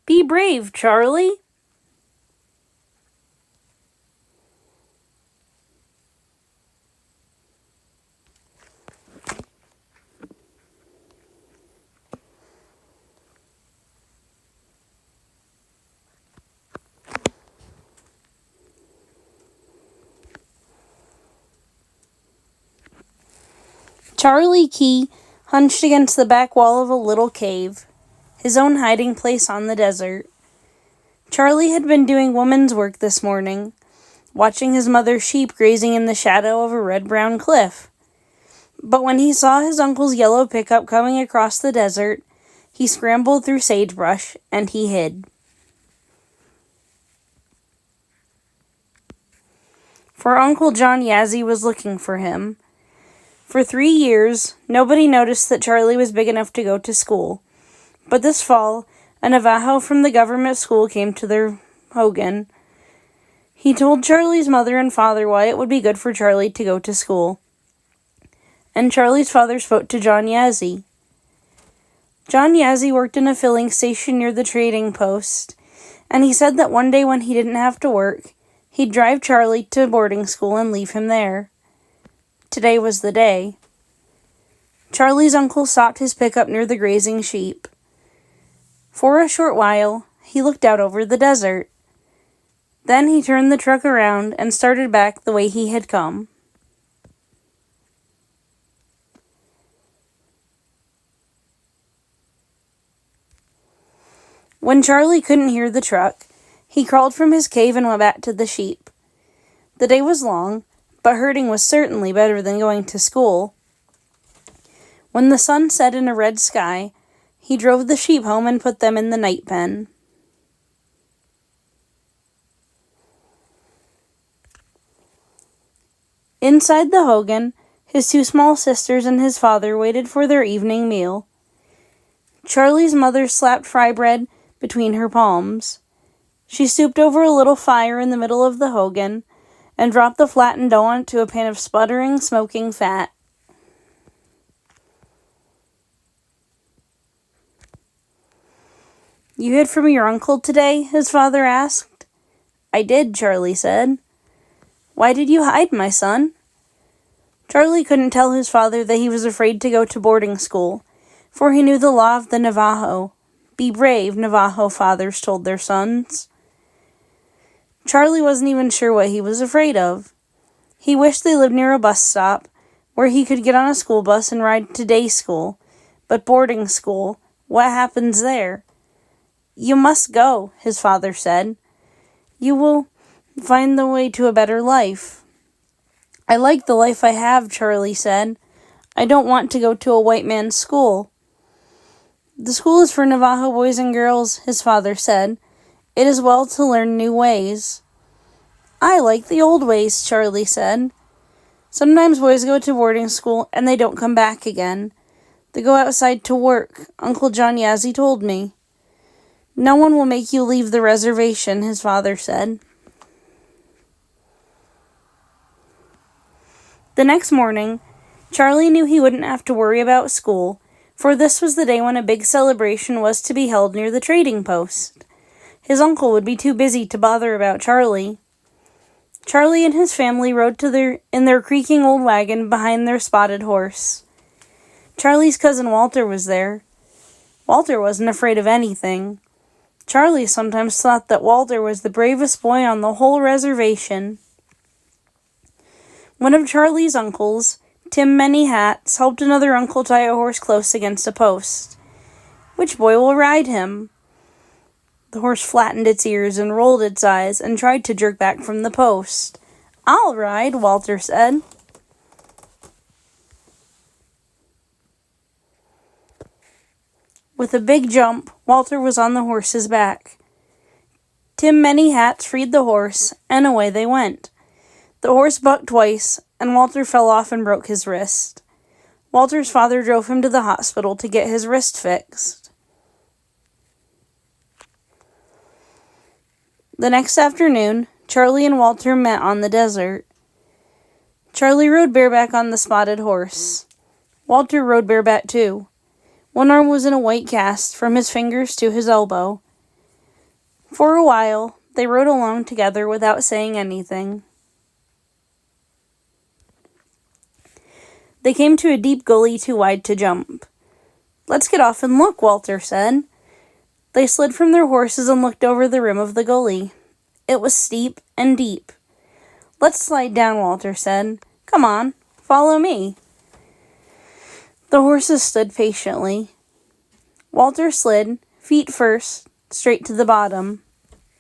Be brave, Charlie. Charlie Key hunched against the back wall of a little cave, his own hiding place on the desert. Charlie had been doing woman's work this morning, watching his mother's sheep grazing in the shadow of a red-brown cliff. But when he saw his uncle's yellow pickup coming across the desert, he scrambled through sagebrush and he hid. For Uncle John Yazzie was looking for him. For 3 years, nobody noticed that Charlie was big enough to go to school. But this fall, a Navajo from the government school came to their hogan. He told Charlie's mother and father why it would be good for Charlie to go to school. And Charlie's father spoke to John Yazzie. John Yazzie worked in a filling station near the trading post, and he said that one day when he didn't have to work, he'd drive Charlie to boarding school and leave him there. Today was the day. Charlie's uncle stopped his pickup near the grazing sheep. For a short while, he looked out over the desert. Then he turned the truck around and started back the way he had come. When Charlie couldn't hear the truck, he crawled from his cave and went back to the sheep. The day was long, but herding was certainly better than going to school. When the sun set in a red sky, he drove the sheep home and put them in the night pen. Inside the hogan, his 2 small sisters and his father waited for their evening meal. Charlie's mother slapped fry bread between her palms. She stooped over a little fire in the middle of the hogan and dropped the flattened dough onto a pan of sputtering, smoking fat. "You hid from your uncle today?" his father asked. "I did," Charlie said. "Why did you hide, my son?" Charlie couldn't tell his father that he was afraid to go to boarding school, for he knew the law of the Navajo. Be brave, Navajo fathers told their sons. Charlie wasn't even sure what he was afraid of. He wished they lived near a bus stop, where he could get on a school bus and ride to day school. But boarding school, what happens there? "You must go," his father said. "You will find the way to a better life." "I like the life I have," Charlie said. "I don't want to go to a white man's school." "The school is for Navajo boys and girls," his father said. "It is well to learn new ways." "I like the old ways," Charlie said. "Sometimes boys go to boarding school and they don't come back again. They go outside to work, Uncle John Yazzie told me." "No one will make you leave the reservation," his father said. The next morning, Charlie knew he wouldn't have to worry about school, for this was the day when a big celebration was to be held near the trading post. His uncle would be too busy to bother about Charlie. Charlie and his family rode in their creaking old wagon behind their spotted horse. Charlie's cousin Walter was there. Walter wasn't afraid of anything. Charlie sometimes thought that Walter was the bravest boy on the whole reservation. One of Charlie's uncles, Tim Many Hats, helped another uncle tie a horse close against a post. "Which boy will ride him?" The horse flattened its ears and rolled its eyes and tried to jerk back from the post. "I'll ride," Walter said. With a big jump, Walter was on the horse's back. Tim Many Hats freed the horse, and away they went. The horse bucked twice, and Walter fell off and broke his wrist. Walter's father drove him to the hospital to get his wrist fixed. The next afternoon, Charlie and Walter met on the desert. Charlie rode bareback on the spotted horse. Walter rode bareback too. One arm was in a white cast from his fingers to his elbow. For a while, they rode along together without saying anything. They came to a deep gully too wide to jump. "Let's get off and look," Walter said. They slid from their horses and looked over the rim of the gully. It was steep and deep. "Let's slide down," Walter said. "Come on, follow me." The horses stood patiently. Walter slid, feet first, straight to the bottom.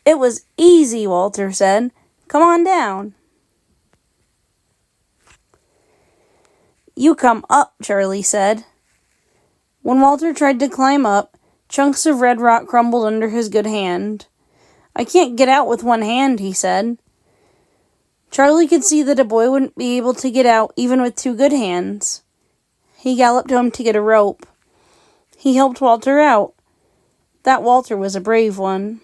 "It was easy," Walter said. "Come on down." "You come up," Charlie said. When Walter tried to climb up, chunks of red rock crumbled under his good hand. "I can't get out with one hand," he said. Charlie could see that a boy wouldn't be able to get out even with two good hands. He galloped home to get a rope. He helped Walter out. That Walter was a brave one.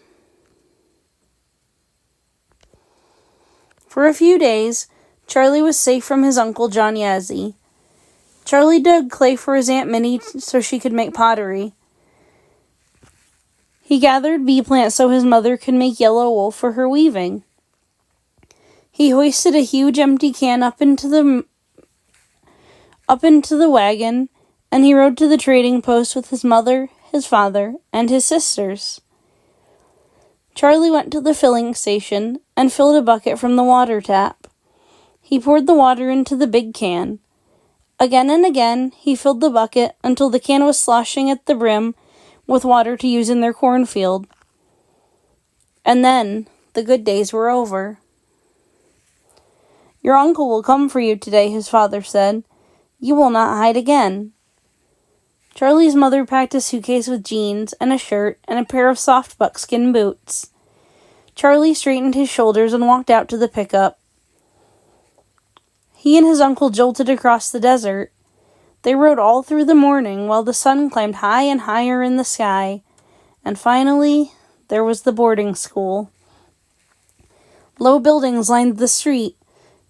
For a few days, Charlie was safe from his Uncle John Yazzie. Charlie dug clay for his Aunt Minnie so she could make pottery. He gathered bee plants so his mother could make yellow wool for her weaving. He hoisted a huge empty can up into the wagon, and he rode to the trading post with his mother, his father, and his sisters. Charlie went to the filling station and filled a bucket from the water tap. He poured the water into the big can. Again and again, he filled the bucket until the can was sloshing at the brim with water to use in their cornfield. And then, the good days were over. "Your uncle will come for you today," his father said. "You will not hide again." Charlie's mother packed a suitcase with jeans and a shirt and a pair of soft buckskin boots. Charlie straightened his shoulders and walked out to the pickup. He and his uncle jolted across the desert. They rode all through the morning while the sun climbed high and higher in the sky. And finally, there was the boarding school. Low buildings lined the street.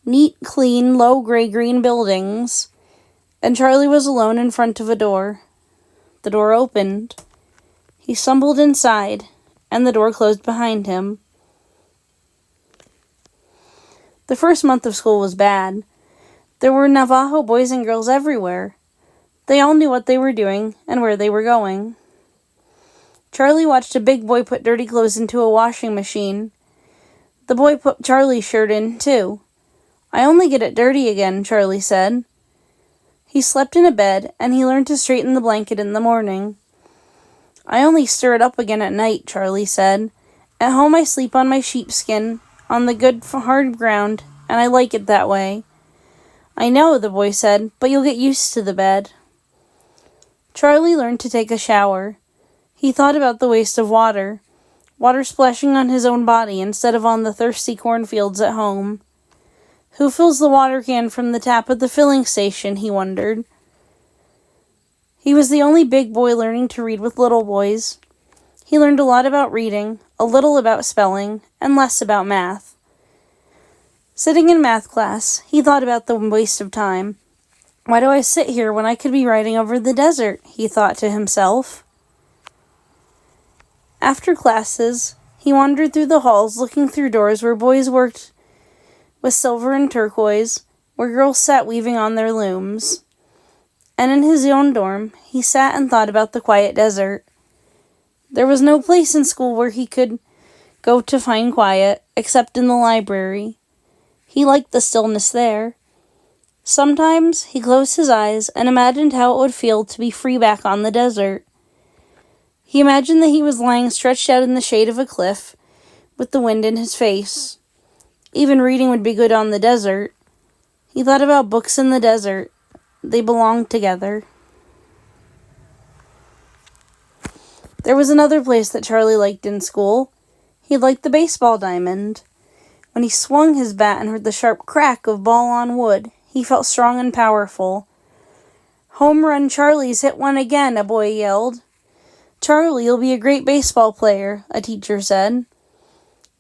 Neat, clean, low gray-green buildings. And Charlie was alone in front of a door. The door opened. He stumbled inside, and the door closed behind him. The first month of school was bad. There were Navajo boys and girls everywhere. They all knew what they were doing and where they were going. Charlie watched a big boy put dirty clothes into a washing machine. The boy put Charlie's shirt in, too. "I only get it dirty again," Charlie said. He slept in a bed, and he learned to straighten the blanket in the morning. "I only stir it up again at night," Charlie said. "At home I sleep on my sheepskin, on the good hard ground, and I like it that way." "I know," the boy said, "but you'll get used to the bed." Charlie learned to take a shower. He thought about the waste of water splashing on his own body instead of on the thirsty cornfields at home. Who fills the water can from the tap at the filling station, he wondered. He was the only big boy learning to read with little boys. He learned a lot about reading, a little about spelling, and less about math. Sitting in math class, he thought about the waste of time. "Why do I sit here when I could be riding over the desert?" he thought to himself. After classes, he wandered through the halls looking through doors where boys worked with silver and turquoise, where girls sat weaving on their looms. And in his own dorm, he sat and thought about the quiet desert. There was no place in school where he could go to find quiet, except in the library. He liked the stillness there. Sometimes he closed his eyes and imagined how it would feel to be free back on the desert. He imagined that he was lying stretched out in the shade of a cliff, with the wind in his face. Even reading would be good on the desert. He thought about books in the desert. They belonged together. There was another place that Charlie liked in school. He liked the baseball diamond. When he swung his bat and heard the sharp crack of ball on wood, he felt strong and powerful. "Home run, Charlie's hit one again," a boy yelled. "Charlie, you'll be a great baseball player," a teacher said.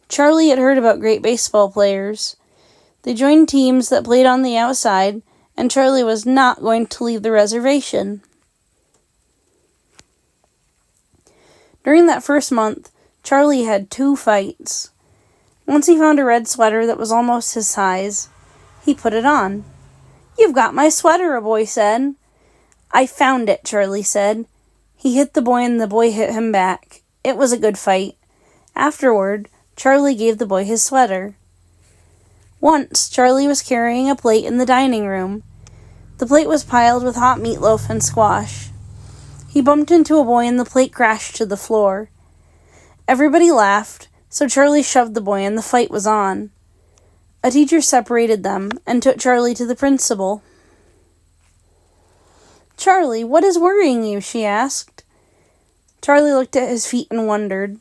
Charlie had heard about great baseball players. They joined teams that played on the outside, and Charlie was not going to leave the reservation. During that first month, Charlie had 2 fights. Once he found a red sweater that was almost his size. He put it on. "You've got my sweater," a boy said. "I found it," Charlie said. He hit the boy and the boy hit him back. It was a good fight. Afterward, Charlie gave the boy his sweater. Once, Charlie was carrying a plate in the dining room. The plate was piled with hot meatloaf and squash. He bumped into a boy and the plate crashed to the floor. Everybody laughed, so Charlie shoved the boy and the fight was on. A teacher separated them and took Charlie to the principal. "Charlie, what is worrying you?" she asked. Charlie looked at his feet and wondered.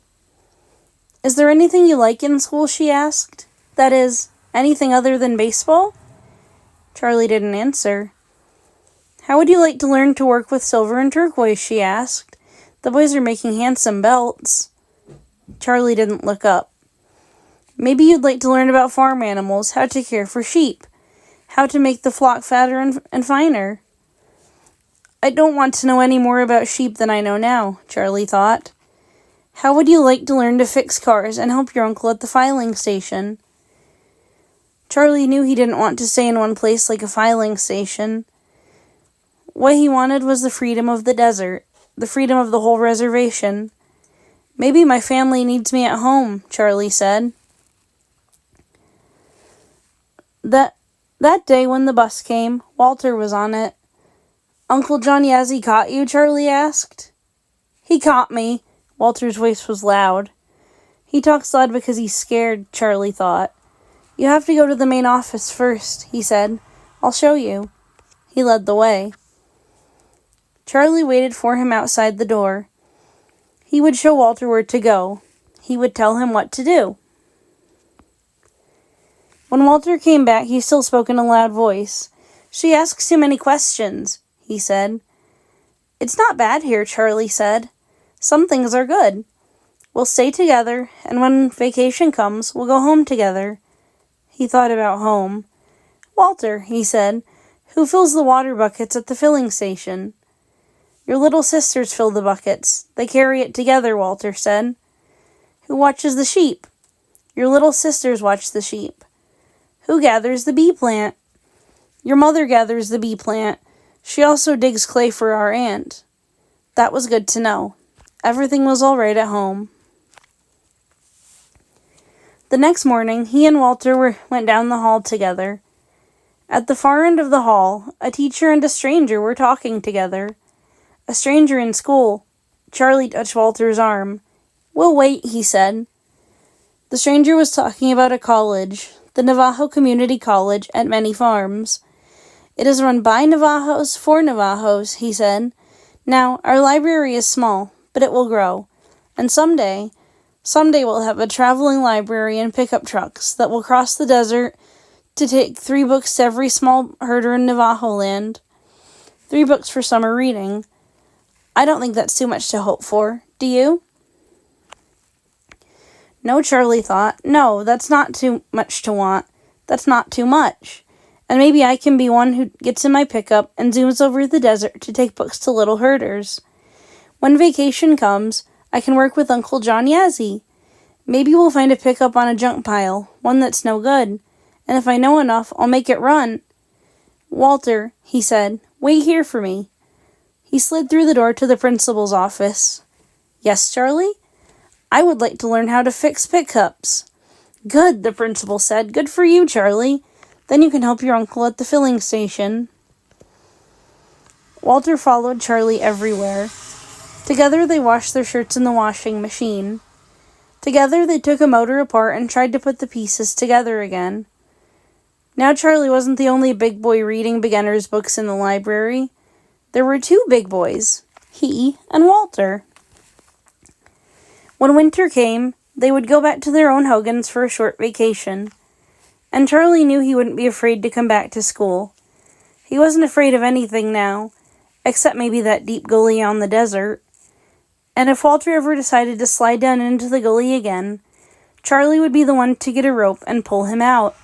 "Is there anything you like in school?" she asked. "That is, anything other than baseball?" Charlie didn't answer. "How would you like to learn to work with silver and turquoise?" she asked. "The boys are making handsome belts." Charlie didn't look up. "Maybe you'd like to learn about farm animals, how to care for sheep, how to make the flock fatter and finer." "I don't want to know any more about sheep than I know now," Charlie thought. "How would you like to learn to fix cars and help your uncle at the filing station?" Charlie knew he didn't want to stay in one place like a filing station. What he wanted was the freedom of the desert, the freedom of the whole reservation. "Maybe my family needs me at home," Charlie said. That day when the bus came, Walter was on it. "Uncle John Yazzie caught you?" Charlie asked. "He caught me." Walter's voice was loud. "He talks loud because he's scared," Charlie thought. "You have to go to the main office first," he said. "I'll show you." He led the way. Charlie waited for him outside the door. He would show Walter where to go. He would tell him what to do. When Walter came back, he still spoke in a loud voice. "She asks too many questions," he said. "It's not bad here," Charlie said. "Some things are good. We'll stay together, and when vacation comes, we'll go home together." He thought about home. "Walter," he said, "who fills the water buckets at the filling station?" "Your little sisters fill the buckets. They carry it together," Walter said. "Who watches the sheep?" "Your little sisters watch the sheep." "Who gathers the bee plant?" "Your mother gathers the bee plant. She also digs clay for our aunt." That was good to know. Everything was all right at home. The next morning, he and Walter went down the hall together. At the far end of the hall, a teacher and a stranger were talking together. A stranger in school. Charlie touched Walter's arm. "We'll wait," he said. The stranger was talking about a college, the Navajo Community College at Many Farms. "It is run by Navajos for Navajos," he said. "Now, our library is small, but it will grow. And someday we'll have a traveling library and pickup trucks that will cross the desert to take 3 books to every small herder in Navajo land. 3 books for summer reading. I don't think that's too much to hope for. Do you?" No, Charlie thought. No, that's not too much to want. That's not too much. And maybe I can be one who gets in my pickup and zooms over the desert to take books to little herders. When vacation comes, I can work with Uncle John Yazzie. Maybe we'll find a pickup on a junk pile, one that's no good. And if I know enough, I'll make it run. "Walter," he said, "wait here for me." He slid through the door to the principal's office. "Yes, Charlie?" "I would like to learn how to fix pickups." "Good," the principal said. "Good for you, Charlie. Then you can help your uncle at the filling station." Walter followed Charlie everywhere. Together they washed their shirts in the washing machine. Together they took a motor apart and tried to put the pieces together again. Now Charlie wasn't the only big boy reading beginner's books in the library. There were 2 big boys, he and Walter. When winter came, they would go back to their own hogans for a short vacation. And Charlie knew he wouldn't be afraid to come back to school. He wasn't afraid of anything now, except maybe that deep gully on the desert. And if Walter ever decided to slide down into the gully again, Charlie would be the one to get a rope and pull him out.